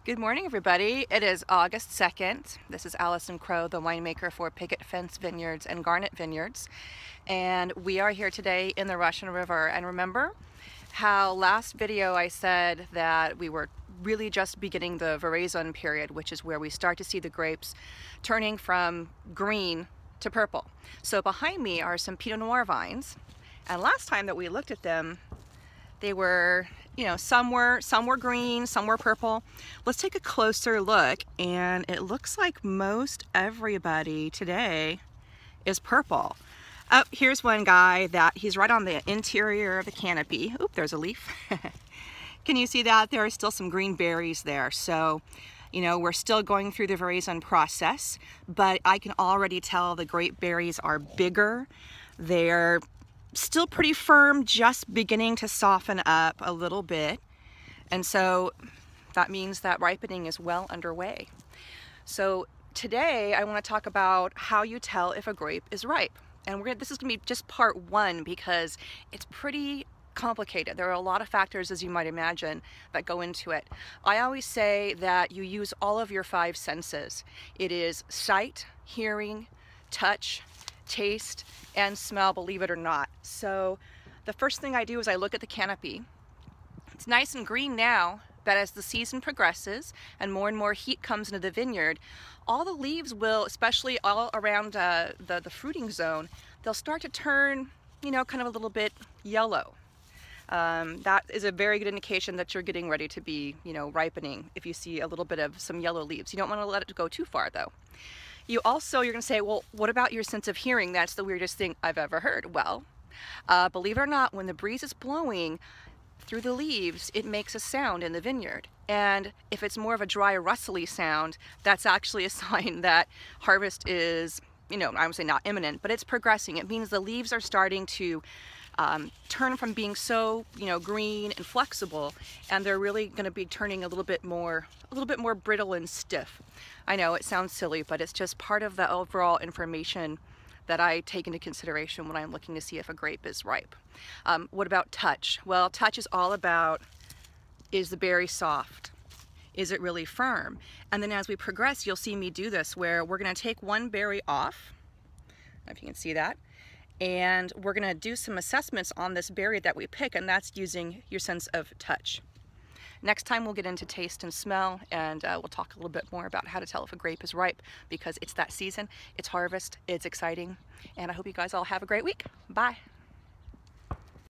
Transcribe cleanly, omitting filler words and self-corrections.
Good morning, everybody. It is August 2nd. This is Alison Crowe, the winemaker for Picket Fence Vineyards and Garnet Vineyards. And we are here today in the Russian River. And remember how last video I said that we were really just beginning the veraison period, which is where we start to see the grapes turning from green to purple. So behind me are some Pinot Noir vines. And last time that we looked at them, they were, some were green, some were purple. Let's take a closer look, and it looks like most everybody today is purple. Oh, here's one guy that he's right on the interior of the canopy. Oop, there's a leaf. Can you see that? There are still some green berries there. So, we're still going through the veraison process, but I can already tell the grape berries are bigger. They're still pretty firm, just beginning to soften up a little bit. And so that means that ripening is well underway. So today I want to talk about how you tell if a grape is ripe. And this is going to be just part one because it's pretty complicated. There are a lot of factors, as you might imagine, that go into it. I always say that you use all of your five senses. It is sight, hearing, touch, taste, and smell, believe it or not. So the first thing I do is I look at the canopy. It's nice and green now, but as the season progresses and more heat comes into the vineyard, all the leaves will, especially all around the fruiting zone, they'll start to turn, kind of a little bit yellow. That is a very good indication that you're getting ready to be, ripening if you see a little bit of some yellow leaves. You don't want to let it go too far though. You're going to say, well, what about your sense of hearing? That's the weirdest thing I've ever heard. Well, believe it or not, when the breeze is blowing through the leaves, it makes a sound in the vineyard. And if it's more of a dry, rustly sound, that's actually a sign that harvest is, I would say not imminent, but it's progressing. It means the leaves are starting to turn from being so, green and flexible, and they're really going to be turning a little bit more brittle and stiff. I know it sounds silly, but it's just part of the overall information that I take into consideration when I'm looking to see if a grape is ripe. What about touch? Well, touch is all about, is the berry soft? Is it really firm? And then as we progress, you'll see me do this where we're going to take one berry off. I don't know if you can see that. And we're going to do some assessments on this berry that we pick, and that's using your sense of touch. Next time we'll get into taste and smell, and we'll talk a little bit more about how to tell if a grape is ripe, because it's that season, it's harvest, it's exciting, and I hope you guys all have a great week. Bye.